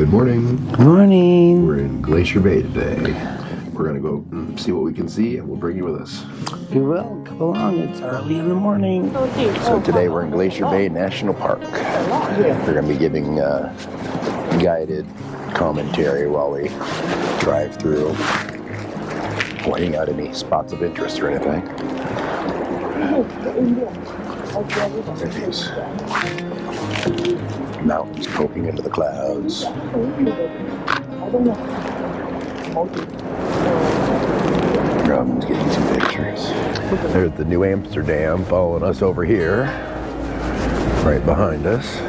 Good morning. Good morning. We're in Glacier Bay today. We're gonna go see what we can see, and we'll bring you with us. We will. Come along. It's early in the morning. So today we're in Glacier Bay National Park. We're gonna be giving guided commentary while we drive through, pointing out any spots of interest or anything. There it is. Mountains poking into the clouds. Robin's getting some pictures. There's the New Amsterdam following us over here, right behind us.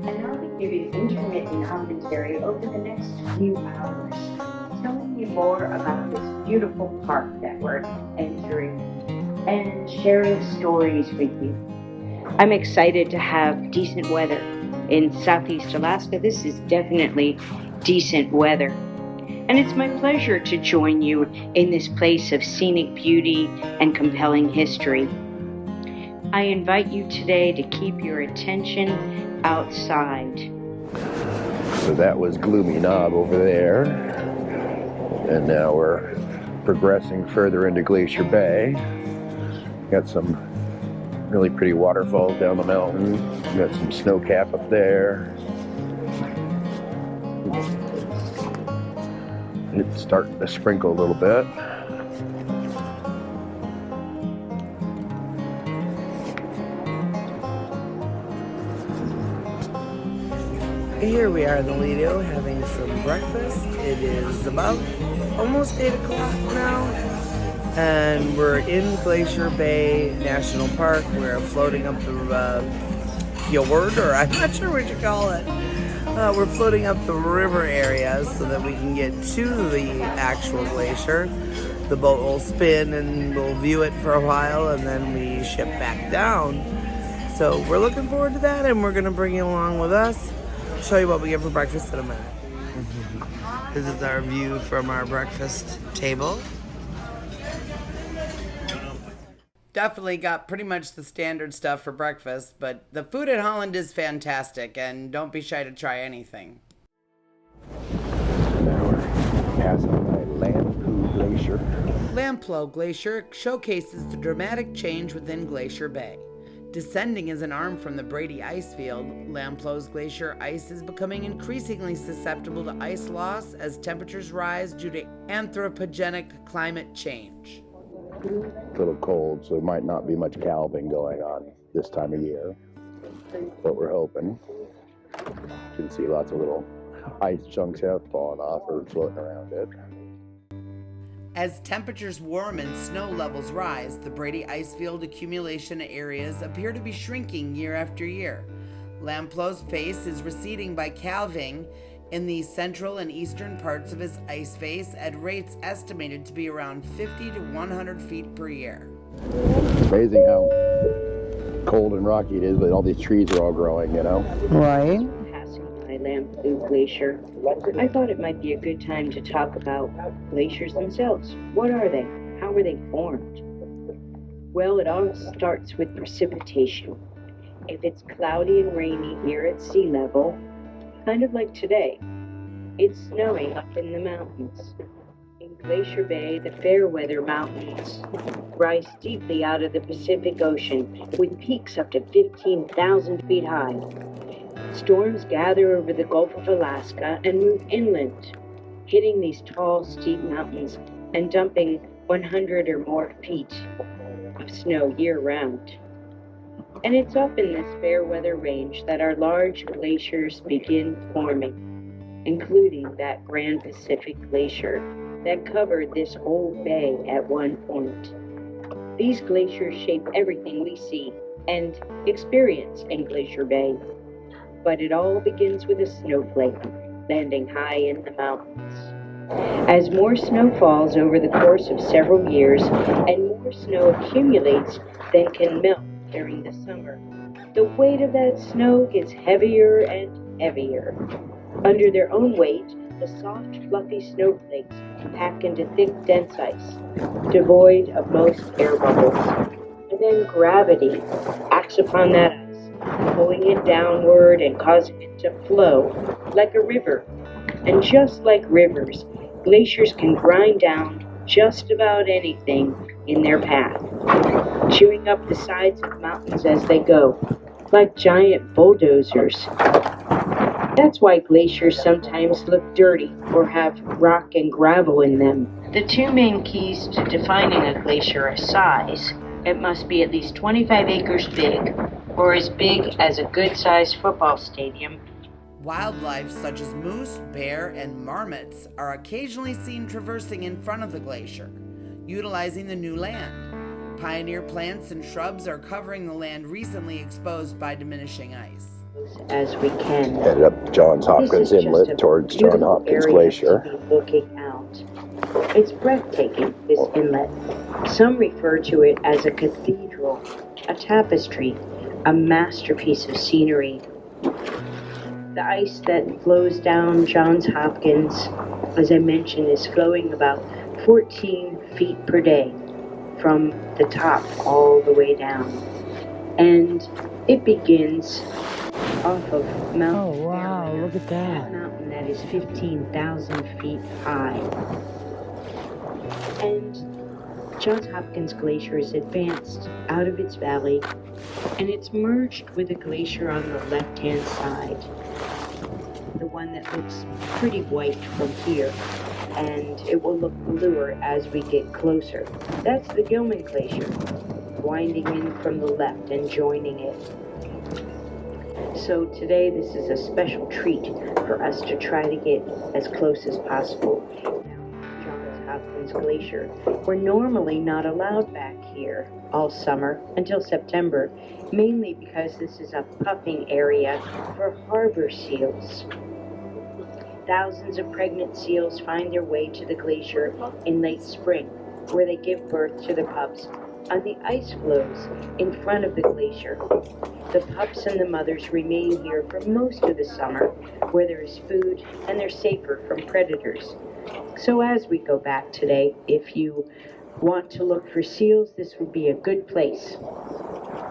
And I'll be giving intermittent commentary over the next few hours, telling you more about this beautiful park that we're entering and sharing stories with you. I'm excited to have decent weather. In Southeast Alaska, this is definitely decent weather. And it's my pleasure to join you in this place of scenic beauty and compelling history. I invite you today to keep your attention outside. So that was Gloomy Knob over there. And now we're progressing further into Glacier Bay. Got some really pretty waterfalls down the mountain. Got some snow cap up there. It's starting to sprinkle a little bit. Here we are in the Lido having some breakfast. It is about almost 8 o'clock now. And we're in Glacier Bay National Park. We're floating up the fjord, or I'm not sure what you call it. We're floating up the river area so that we can get to the actual glacier. The boat will spin and we'll view it for a while, and then we ship back down. So we're looking forward to that, and we're going to bring you along with us. Show you what we get for breakfast in a minute. This is our view from our breakfast table. Definitely got pretty much the standard stuff for breakfast, but the food at Holland is fantastic, and don't be shy to try anything. Now we're passing by Lamplow Glacier. Lamplow Glacier showcases the dramatic change within Glacier Bay. Descending as an arm from the Brady ice field, Lamplow's glacier ice is becoming increasingly susceptible to ice loss as temperatures rise due to anthropogenic climate change. It's a little cold, so there might not be much calving going on this time of year, but we're hoping. You can see lots of little ice chunks have fallen off or floating around it. As temperatures warm and snow levels rise, the Brady icefield accumulation areas appear to be shrinking year after year. Lamplow's face is receding by calving in the central and eastern parts of his ice face at rates estimated to be around 50 to 100 feet per year. It's amazing how cold and rocky it is, but all these trees are all growing, you know? Right. Passing by Lamplow Glacier, I thought it might be a good time to talk about glaciers themselves. What are they? How were they formed? Well, it all starts with precipitation. If it's cloudy and rainy here at sea level, kind of like today, it's snowing up in the mountains. In Glacier Bay, the Fairweather Mountains rise steeply out of the Pacific Ocean with peaks up to 15,000 feet high. Storms gather over the Gulf of Alaska and move inland, hitting these tall, steep mountains and dumping 100 or more feet of snow year-round. And it's up in this fair weather range that our large glaciers begin forming, including that Grand Pacific Glacier that covered this whole bay at one point. These glaciers shape everything we see and experience in Glacier Bay. But it all begins with a snowflake landing high in the mountains. As more snow falls over the course of several years and more snow accumulates than can melt during the summer, the weight of that snow gets heavier and heavier. Under their own weight, the soft, fluffy snowflakes pack into thick, dense ice, devoid of most air bubbles. And then gravity acts upon that ice, pulling it downward and causing it to flow like a river. And just like rivers, glaciers can grind down just about anything in their path, chewing up the sides of mountains as they go, like giant bulldozers. That's why glaciers sometimes look dirty or have rock and gravel in them. The two main keys to defining a glacier are size. It must be at least 25 acres big, or as big as a good-sized football stadium. Wildlife such as moose, bear, and marmots are occasionally seen traversing in front of the glacier, utilizing the new land. Pioneer plants and shrubs are covering the land recently exposed by diminishing ice. As we can. Headed up Johns Hopkins Inlet towards Johns Hopkins Glacier. To be looking out. It's breathtaking, this inlet. Some refer to it as a cathedral, a tapestry, a masterpiece of scenery. The ice that flows down Johns Hopkins, as I mentioned, is flowing about 14 feet per day from the top all the way down. And it begins off of Mount Oh, wow, Barrier, look at that. mountain that is 15,000 feet high. And Johns Hopkins Glacier is advanced out of its valley, and it's merged with a glacier on the left-hand side, the one that looks pretty white from here, and it will look bluer as we get closer. That's the Gilman Glacier, winding in from the left and joining it. So today this is a special treat for us to try to get as close as possible down Johns Hopkins Glacier. We're normally not allowed back here all summer until September, mainly because this is a pupping area for harbor seals. Thousands of pregnant seals find their way to the glacier in late spring, where they give birth to the pups on the ice floes in front of the glacier. The pups and the mothers remain here for most of the summer, where there is food and they're safer from predators. So as we go back today, if you want to look for seals, this would be a good place.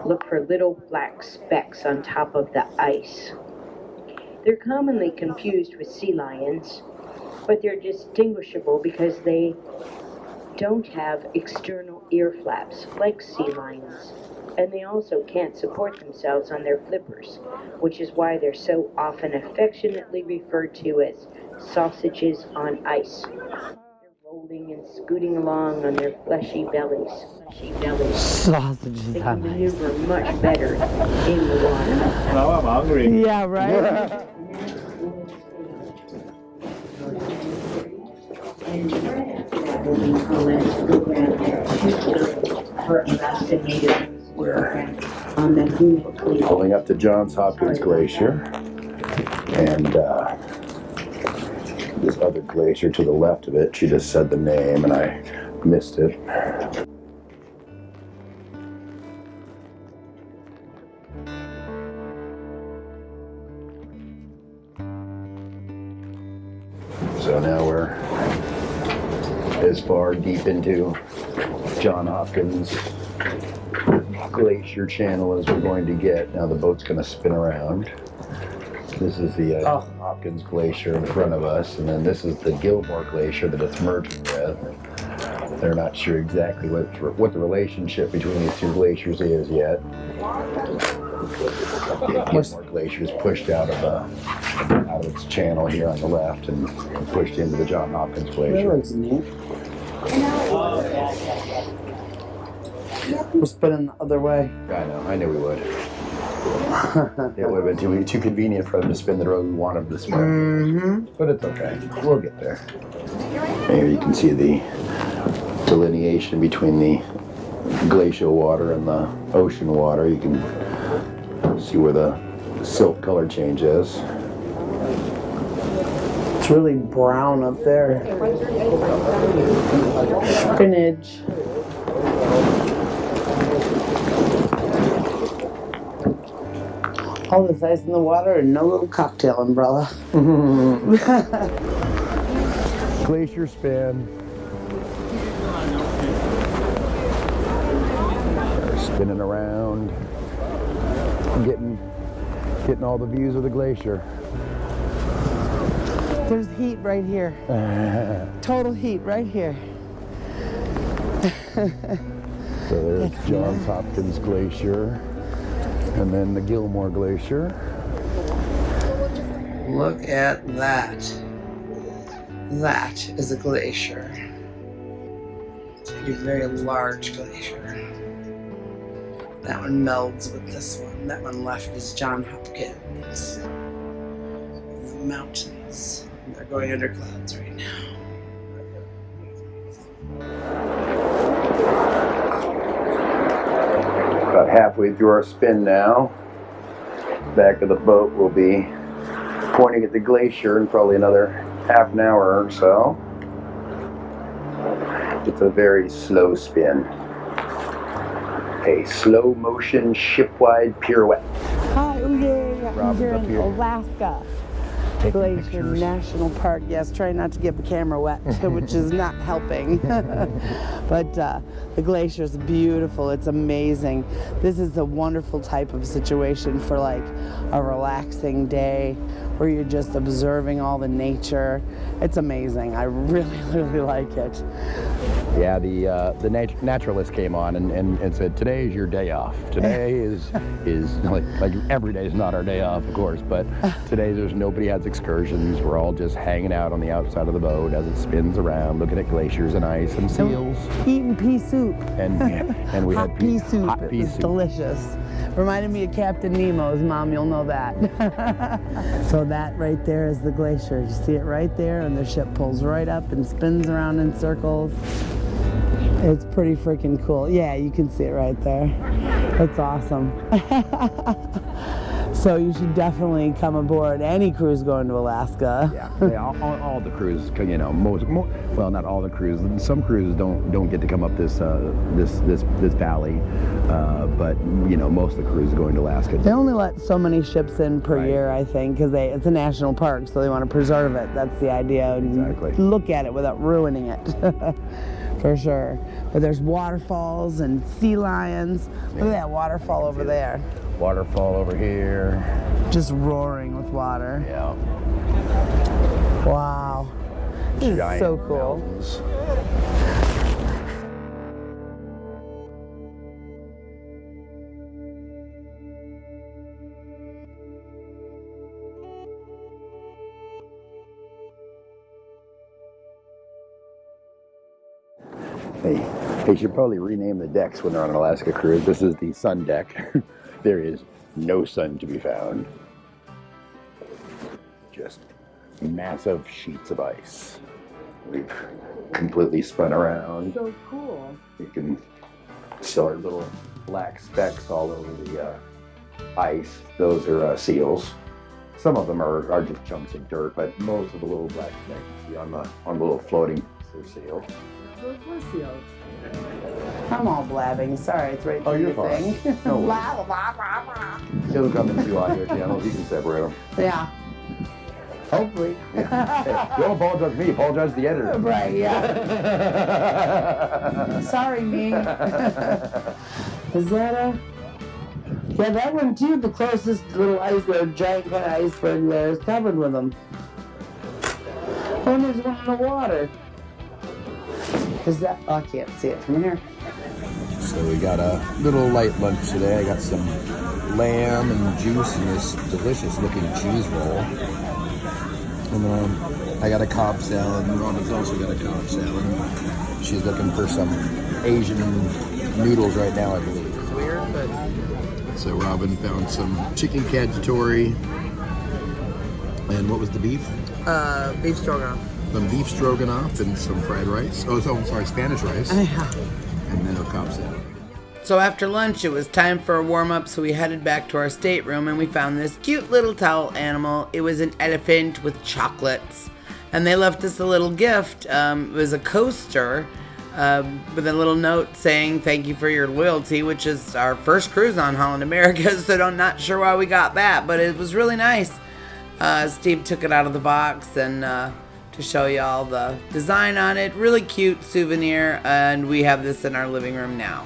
Look for little black specks on top of the ice. They're commonly confused with sea lions, but they're distinguishable because they don't have external ear flaps like sea lions, and they also can't support themselves on their flippers, which is why they're so often affectionately referred to as sausages on ice. They're rolling and scooting along on their fleshy bellies. Sausages They on can ice. maneuver much better in the water. Now I'm hungry. Yeah, right? And right after that will be Holland for Alaskan Native We're on the Gourmet. pulling up to Johns Hopkins Glacier, and this other glacier to the left of it, she just said the name and I missed it. So now we're as far deep into John Hopkins Glacier channel as we're going to get. Now the boat's going to spin around. This is the Hopkins Glacier in front of us, and then this is the Gilmore Glacier that it's merging with. They're not sure exactly what the relationship between these two glaciers is yet. The Gilmore Glacier is pushed out of its channel here on the left and pushed into the John Hopkins Glacier. That looks neat. We're spinning the other way. I know, I knew we would. It would have been too convenient for them to spin the road we wanted them to spin. But it's okay, we'll get there. Here you can see the delineation between the glacial water and the ocean water. You can see where the silt color change is. It's really brown up there. Spinach. All this ice in the water and no little cocktail umbrella. Glacier spin. They're spinning around, getting all the views of the glacier. There's heat right here. Total heat right here. So there's Johns Hopkins Glacier, and then the Gilmore Glacier. Look at that. That is a glacier. It's a very large glacier. That one melds with this one. That one left is Johns Hopkins. The mountains. They're going under clouds right now. About halfway through our spin now. Back of the boat will be pointing at the glacier in probably another half an hour or so. It's a very slow spin. A slow motion shipwide pirouette. Hi, yeah, Robin's here up in here. Alaska. Taking Glacier pictures. National Park. Yes, try not to get the camera wet, which is not helping. But the glacier is beautiful. It's amazing. This is a wonderful type of situation for like a relaxing day where you're just observing all the nature. It's amazing. I really, really like it. Yeah, the naturalist came on and said, today is your day off. Today is like every day is not our day off, of course, but today nobody has excursions. We're all just hanging out on the outside of the boat as it spins around, looking at glaciers and ice and seals. Eating pea soup. And we Hot had pea soup. Hot It pea was soup. delicious. Reminded me of Captain Nemo's. Mom, you'll know that. So that right there is the glacier. You see it right there, and the ship pulls right up and spins around in circles. It's pretty freaking cool. Yeah, you can see it right there. It's awesome. So you should definitely come aboard any cruise going to Alaska. Yeah, all the cruises, you know, well, not all the cruises. Some cruises don't get to come up this valley, but you know, most of the cruises going to Alaska. They only let so many ships in per Right. year, I think, because it's a national park, so they want to preserve it. That's the idea. And Exactly. look at it without ruining it. For sure. But there's waterfalls and sea lions. Look at that waterfall over there. Waterfall over here. Just roaring with water. Yeah. Wow. This is Giant so cool. mountains. They should probably rename the decks when they're on an Alaska cruise. This is the sun deck. There is no sun to be found. Just massive sheets of ice. We've completely spun around. So cool. You can see our little black specks all over the ice. Those are seals. Some of them are just chunks of dirt, but most of the little black specks you see on the little floating are seals. Those were seals. I'm all blabbing. Sorry, it's right Oh, through you're your fine. thing. No worries. Blah, blah, blah, blah. It'll come in 2 audio channels. You can separate them. Yeah. Hopefully. Hey, don't apologize to me. Apologize to the editor. Right, yeah. Sorry, me. Is that a... Yeah, that one too, the closest little iceberg, giant kind of iceberg there is covered with them. And there's one in the water. Is that... Oh, I can't see it from here. So we got a little light lunch today. I got some lamb and juice and this delicious looking cheese roll. And then I got a Cobb salad, and Robin's also got a Cobb salad. She's looking for some Asian noodles right now, I believe. It's weird, but... So Robin found some chicken cacciatore, and what was the beef? Beef stroganoff. Some beef stroganoff and some fried rice. Oh, I'm sorry, Spanish rice. Yeah. And then a Cobb salad. So after lunch, it was time for a warm-up, so we headed back to our stateroom, and we found this cute little towel animal. It was an elephant with chocolates, and they left us a little gift. It was a coaster with a little note saying, "Thank you for your loyalty," which is our first cruise on Holland America, so I'm not sure why we got that, but it was really nice. Steve took it out of the box and to show you all the design on it. Really cute souvenir, and we have this in our living room now.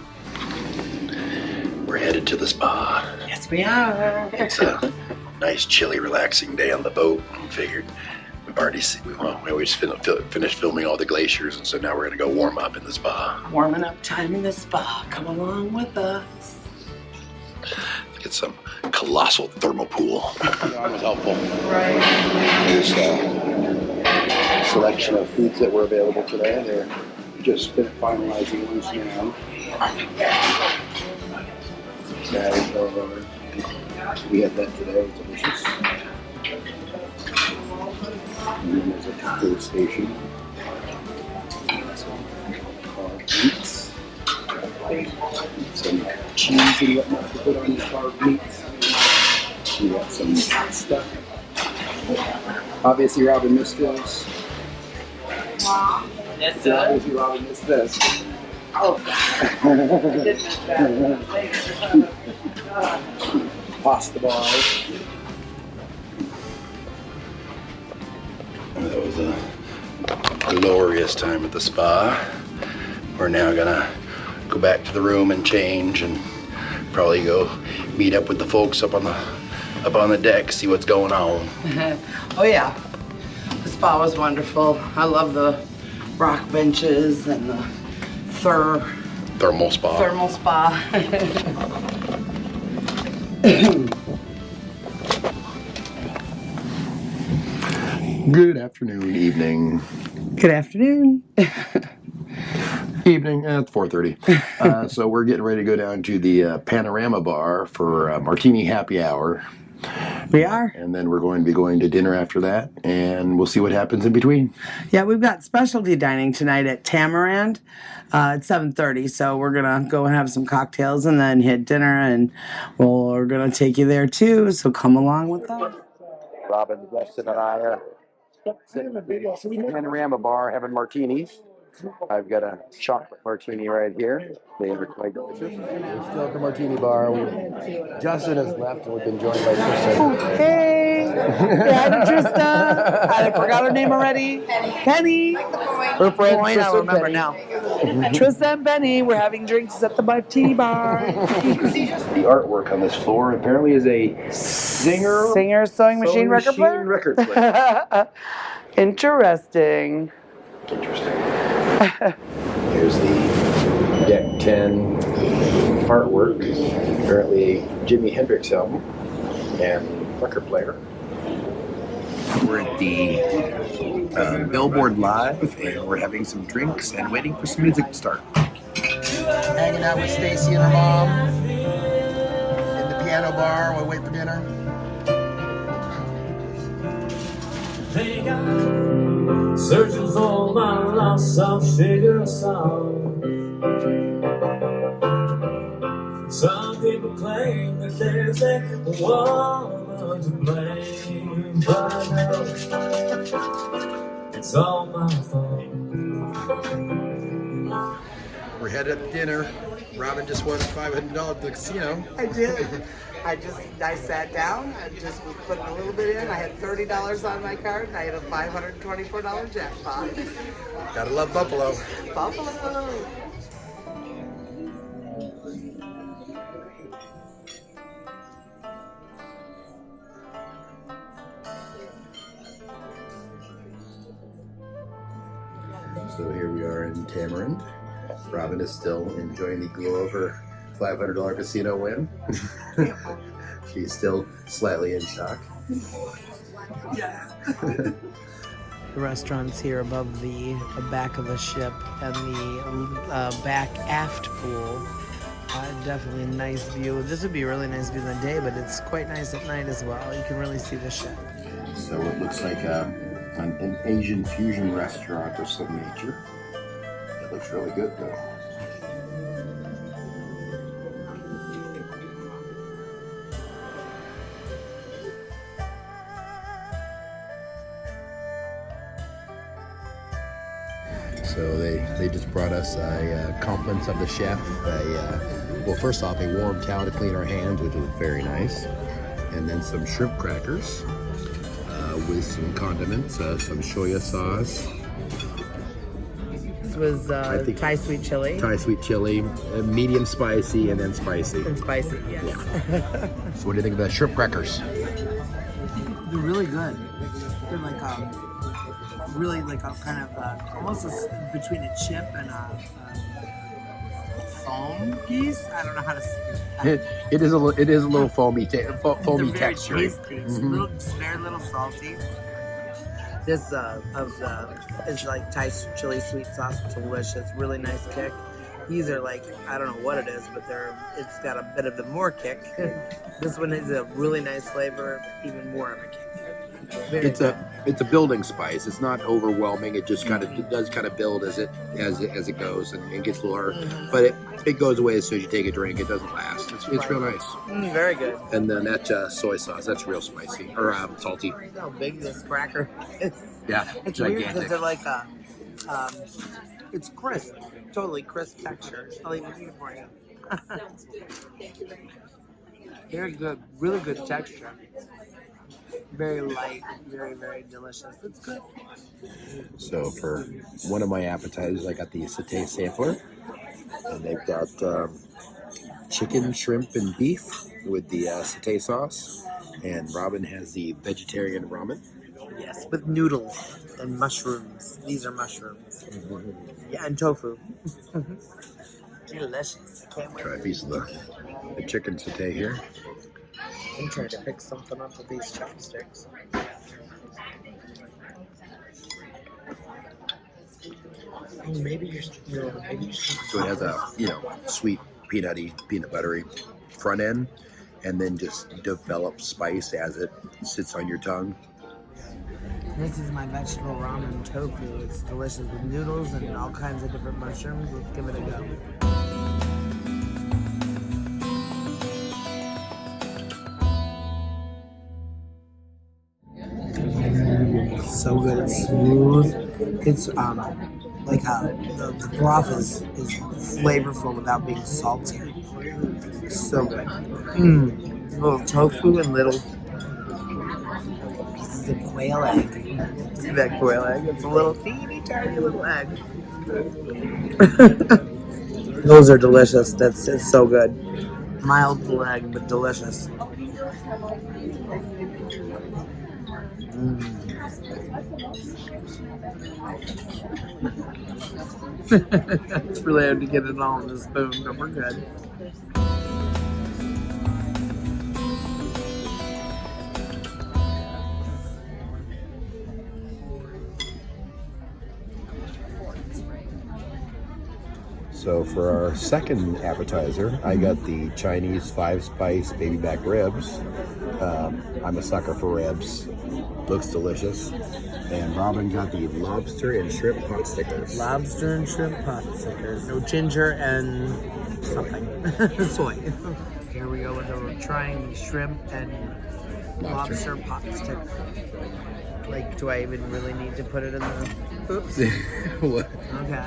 We're headed to the spa. Yes, we are. It's a nice, chilly, relaxing day on the boat. Figured we've already we always finished filming all the glaciers, and so now we're gonna go warm up in the spa. Warming up time in the spa. Come along with us. Get some colossal thermal pool. That was helpful. Right. Here's a selection of foods that were available today. They're just finalizing ones now. We had that today. It was delicious. And then there's a taco station. Some carved meats. Some cheese and whatnot to put on the carved meats. We got some pasta. Obviously, Robin missed this. Yes, Obviously, Robin missed this. Oh, I did miss that. Pasta bars. That was a glorious time at the spa. We're now gonna go back to the room and change, and probably go meet up with the folks up on the deck, see what's going on. Oh yeah, the spa was wonderful. I love the rock benches and the Thermal spa. Thermal spa. Good afternoon, evening. Good afternoon. Evening at 4:30. So we're getting ready to go down to the Panorama Bar for Martini Happy Hour. We are. And then we're going to be going to dinner after that, and we'll see what happens in between. Yeah, we've got specialty dining tonight at Tamarind at 7:30. So we're gonna go and have some cocktails and then hit dinner, and we're gonna take you there too. So come along with us. Robin, Justin, and I are sitting at the Panorama Bar having martinis. I've got a chocolate martini right here. They are quite delicious. We're still at the martini bar. Justin has left, and we've been joined by Tristan. Hey, hi to Trista. I forgot her name already. Penny. Her friend Boy, I Tristan remember Penny. now. Trista and Penny, we're having drinks at the martini bar. The artwork on this floor apparently is a Singer sewing machine record player? record player. Interesting. Interesting. Here's the Deck 10 artwork. Apparently a Jimi Hendrix album and record player. We're at the Billboard Live, and we're having some drinks and waiting for some music to start. Hanging out with Stacy and her mom in the piano bar while we wait for dinner. Searching for my lost soft sugar song. Some people claim that there's a woman to blame, but I know it's all my fault. We're headed up to dinner. Robin just won $500 at the casino. I did. I sat down and just was putting a little bit in. I had $30 on my card and I had a $524 jackpot. Gotta love Buffalo. Buffalo. So here we are in Tamarind. Robin is still enjoying the glow of her $500 casino win. She's still slightly in shock. Yes. The restaurant's here above the back of the ship, and the back aft pool. Definitely a nice view. This would be a really nice view in the day, but it's quite nice at night as well. You can really see the ship. So it looks like an Asian fusion restaurant of some nature. It looks really good though. So they just brought us compliments of the chef. Well, first off, a warm towel to clean our hands, which was very nice, and then some shrimp crackers, with some condiments, some soya sauce, This was think- Thai sweet chili. Thai sweet chili, medium spicy, and then spicy. And spicy, yes. So what do you think of the shrimp crackers? They're really good. They're like really like a kind of almost between a chip and a foam piece. I don't know how to say It is a little foamy foamy They're very texture. tasty. It's very little salty. This is like Thai chili sweet sauce, delicious, really nice kick. These are like, I don't know what it is, but it's got a bit of the more kick. This one has a really nice flavor, even more of a kick. Very good. It's a building spice. It's not overwhelming. It just it does kind of build as it goes and it gets lower. But it goes away as soon as you take a drink. It doesn't last. It's real nice. Very good. And then that soy sauce, that's real spicy or salty. Look how big this cracker is. Yeah, It's weird gigantic. because they're like it's crisp, totally crisp texture. I'll even eat it for you. Very good, really good texture. Very light, very, very delicious. It's good. So for one of my appetizers, I got the satay sampler, and they've got chicken, shrimp, and beef with the satay sauce. And Robin has the vegetarian ramen. Yes, with noodles and mushrooms. These are mushrooms. Yeah, and tofu. Delicious. I can't wait. Try a piece of the chicken satay here. I'm trying to pick something up with these chopsticks. Oh, maybe you're. So it has a sweet peanut buttery front end, and then just develops spice as it sits on your tongue. This is my vegetable ramen tofu. It's delicious with noodles and all kinds of different mushrooms. Let's give it a go. So good. It's smooth. It's like how the broth is flavorful without being salty. So good. Little tofu and little pieces of quail egg. See that quail egg? It's a little teeny tiny little egg. Those are delicious. It's so good. Mild egg, but delicious. It's really hard to get it all in the spoon, but we're good. So for our second appetizer, I got the Chinese 5-spice baby back ribs. I'm a sucker for ribs. Looks delicious. And Robin got the lobster and shrimp pot stickers. Lobster and shrimp pot stickers. No ginger and something. Soy. Here we go. We're trying the shrimp and lobster pot sticker. Like, do I even really need to put it in the... Oops. What? Okay.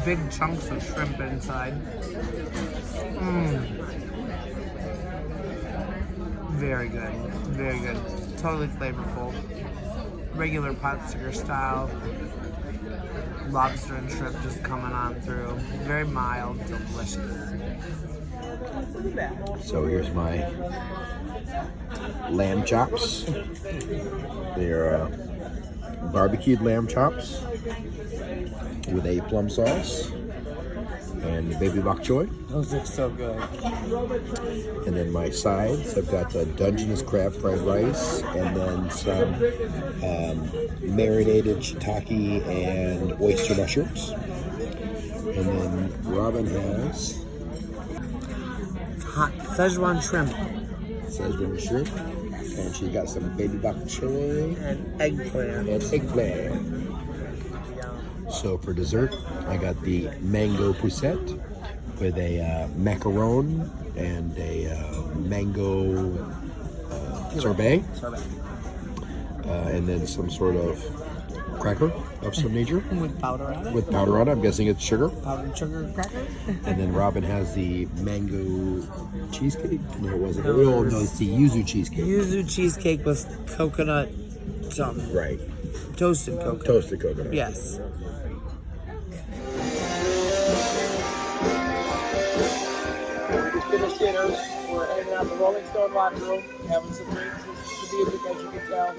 Big chunks of shrimp inside. Very good. Very good. Totally flavorful. Regular pot sticker style. Lobster and shrimp just coming on through. Very mild, delicious. So here's my lamb chops. They're barbecued lamb chops with a plum sauce and baby bok choy. Those look so good. And then my sides, I've got the Dungeness crab fried rice, and then some marinated shiitake and oyster mushrooms. And then Robin has Hot Szechuan shrimp Szechuan shrimp, and she got some baby bok choy and eggplant. and eggplant. So for dessert, I got the mango poussette with a macaron and a mango sorbet, and then some sort of cracker of some nature With powder on it. with powder on it. I'm guessing it's sugar. Powdered sugar cracker. And then Robin has the mango cheesecake. No, it wasn't. No, Oh, it was- no, it's the yuzu cheesecake. Yuzu cheesecake with coconut something. Right. Toasted coconut. Toasted coconut. Yes. We just finished dinner. We're hanging out in the Rolling Stone locker room, having some drinks, listening to music, as you can tell.